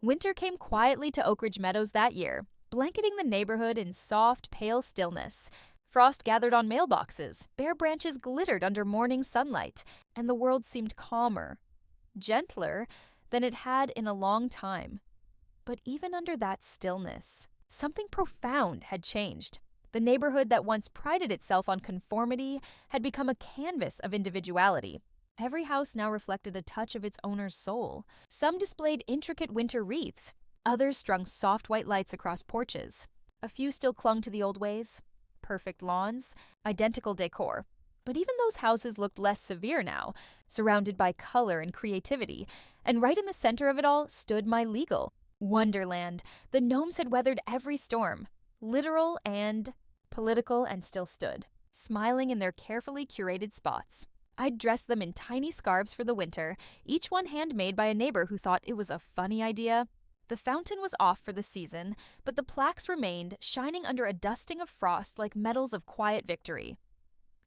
Winter came quietly to Oak Ridge Meadows that year, blanketing the neighborhood in soft, pale stillness. Frost gathered on mailboxes, bare branches glittered under morning sunlight, and the world seemed calmer, gentler than it had in a long time. But even under that stillness, something profound had changed. The neighborhood that once prided itself on conformity had become a canvas of individuality. Every house now reflected a touch of its owner's soul. Some displayed intricate winter wreaths. Others strung soft white lights across porches. A few still clung to the old ways. Perfect lawns, identical decor. But even those houses looked less severe now, surrounded by color and creativity. And right in the center of it all stood my legal wonderland. The Gnomes had weathered every storm, literal and political, and still stood, smiling in their carefully curated spots. I'd dressed them in tiny scarves for the winter, each one handmade by a neighbor who thought it was a funny idea. The fountain was off for the season, but the plaques remained, shining under a dusting of frost like medals of quiet victory.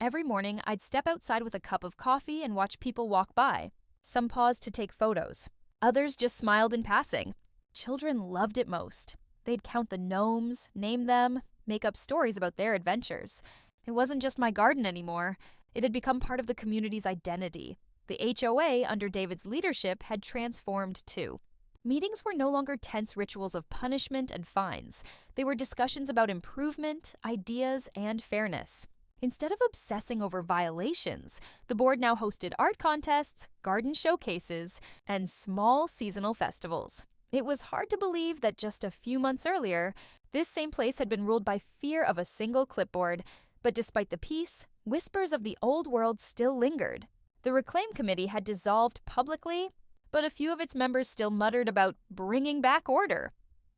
Every morning, I'd step outside with a cup of coffee and watch people walk by. Some paused to take photos. Others just smiled in passing. Children loved it most. They'd count the gnomes, name them, make up stories about their adventures. It wasn't just my garden anymore. It had become part of the community's identity. The HOA, under David's leadership, had transformed too. Meetings were no longer tense rituals of punishment and fines. They were discussions about improvement, ideas, and fairness. Instead of obsessing over violations, the board now hosted art contests, garden showcases, and small seasonal festivals. It was hard to believe that just a few months earlier, this same place had been ruled by fear of a single clipboard. But despite the peace, whispers of the old world still lingered. The Reclaim Committee had dissolved publicly, but a few of its members still muttered about bringing back order.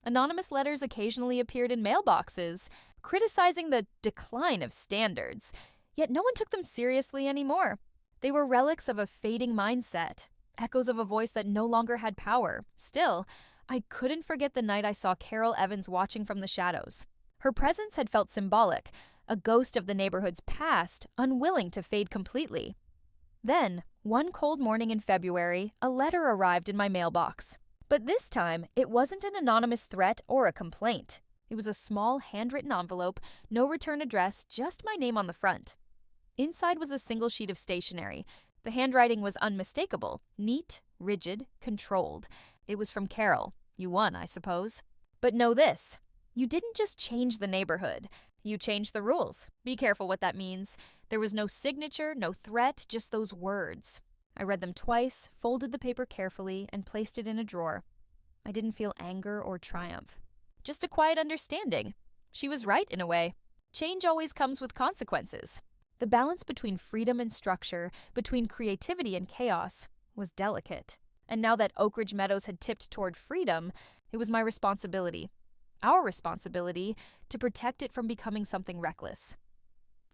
Anonymous letters occasionally appeared in mailboxes, criticizing the decline of standards, yet no one took them seriously anymore. They were relics of a fading mindset, echoes of a voice that no longer had power. Still, I couldn't forget the night I saw Carol Evans watching from the shadows. Her presence had felt symbolic, a ghost of the neighborhood's past, unwilling to fade completely. Then, one cold morning in February, a letter arrived in my mailbox. But this time, it wasn't an anonymous threat or a complaint. It was a small, handwritten envelope, no return address, just my name on the front. Inside was a single sheet of stationery. The handwriting was unmistakable, neat, rigid, controlled. It was from Carol. You won, I suppose. But know this. You didn't just change the neighborhood. You changed the rules. Be careful what that means. There was no signature, no threat, just those words. I read them twice, folded the paper carefully, and placed it in a drawer. I didn't feel anger or triumph. Just a quiet understanding. She was right in a way. Change always comes with consequences. The balance between freedom and structure, between creativity and chaos, was delicate. And now that Oak Ridge Meadows had tipped toward freedom, it was my responsibility. Our responsibility to protect it from becoming something reckless.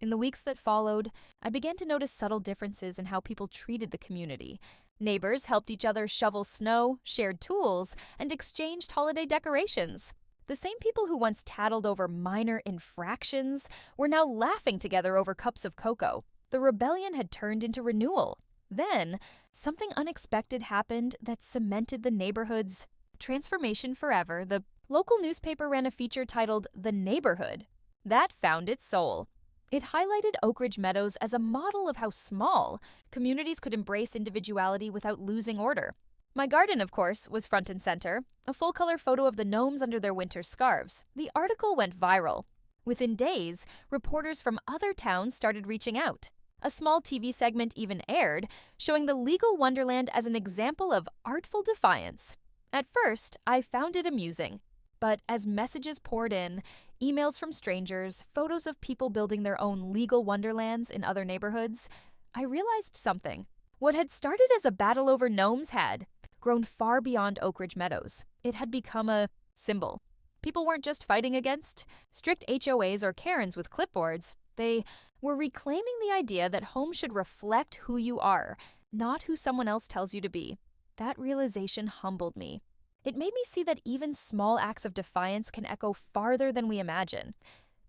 In the weeks that followed, I began to notice subtle differences in how people treated the community. Neighbors helped each other shovel snow, shared tools, and exchanged holiday decorations. The same people who once tattled over minor infractions were now laughing together over cups of cocoa. The rebellion had turned into renewal. Then, something unexpected happened that cemented the neighborhood's transformation forever. The local newspaper ran a feature titled The Neighborhood. That found its soul. It highlighted Oak Ridge Meadows as a model of how small communities could embrace individuality without losing order. My garden, of course, was front and center, a full-color photo of the gnomes under their winter scarves. The article went viral. Within days, reporters from other towns started reaching out. A small TV segment even aired, showing the legal wonderland as an example of artful defiance. At first, I found it amusing. But as messages poured in, emails from strangers, photos of people building their own legal wonderlands in other neighborhoods, I realized something. What had started as a battle over gnomes had grown far beyond Oak Ridge Meadows. It had become a symbol. People weren't just fighting against strict HOAs or Karens with clipboards. They were reclaiming the idea that home should reflect who you are, not who someone else tells you to be. That realization humbled me. It made me see that even small acts of defiance can echo farther than we imagine.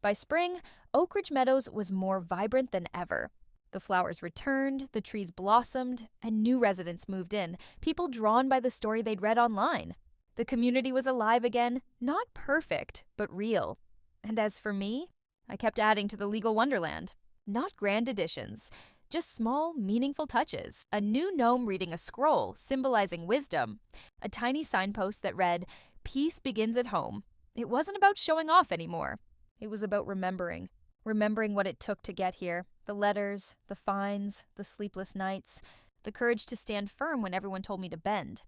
By spring, Oak Ridge Meadows was more vibrant than ever. The flowers returned, the trees blossomed, and new residents moved in, people drawn by the story they'd read online. The community was alive again, not perfect, but real. And as for me, I kept adding to the legal wonderland. Not grand additions, just small, meaningful touches. A new gnome reading a scroll symbolizing wisdom. A tiny signpost that read, "Peace begins at home." It wasn't about showing off anymore. It was about remembering. Remembering what it took to get here. The letters, the fines, the sleepless nights, the courage to stand firm when everyone told me to bend.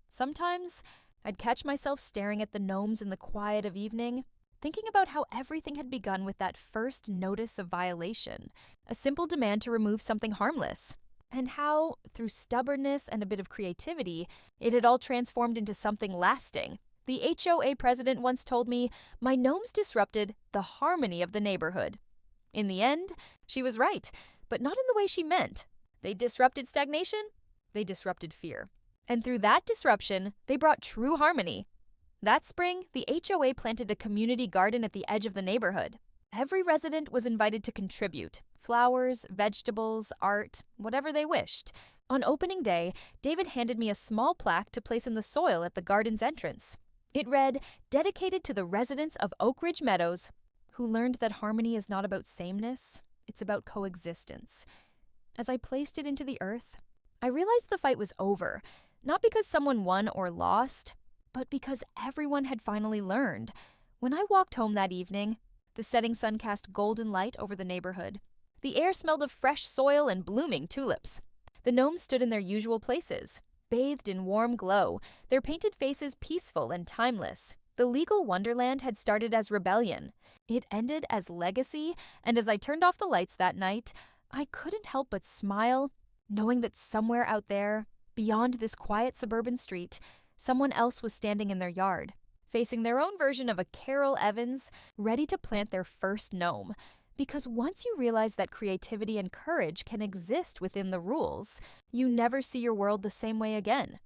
Sometimes, I'd catch myself staring at the gnomes in the quiet of evening, thinking about how everything had begun with that first notice of violation, a simple demand to remove something harmless, and how, through stubbornness and a bit of creativity, it had all transformed into something lasting. The HOA president once told me, "My gnomes disrupted the harmony of the neighborhood." In the end, she was right, but not in the way she meant. They disrupted stagnation, they disrupted fear. And through that disruption, they brought true harmony. That spring, the HOA planted a community garden at the edge of the neighborhood. Every resident was invited to contribute flowers, vegetables, art, whatever they wished. On opening day, David handed me a small plaque to place in the soil at the garden's entrance. It read, "Dedicated to the residents of Oak Ridge Meadows, who learned that harmony is not about sameness, it's about coexistence." As I placed it into the earth, I realized the fight was over, not because someone won or lost, but because everyone had finally learned. When I walked home that evening, the setting sun cast golden light over the neighborhood. The air smelled of fresh soil and blooming tulips. The gnomes stood in their usual places, bathed in warm glow, their painted faces peaceful and timeless. The legal wonderland had started as rebellion. It ended as legacy, and as I turned off the lights that night, I couldn't help but smile, knowing that somewhere out there, beyond this quiet suburban street, someone else was standing in their yard, facing their own version of a Carol Evans, ready to plant their first gnome. Because once you realize that creativity and courage can exist within the rules, you never see your world the same way again.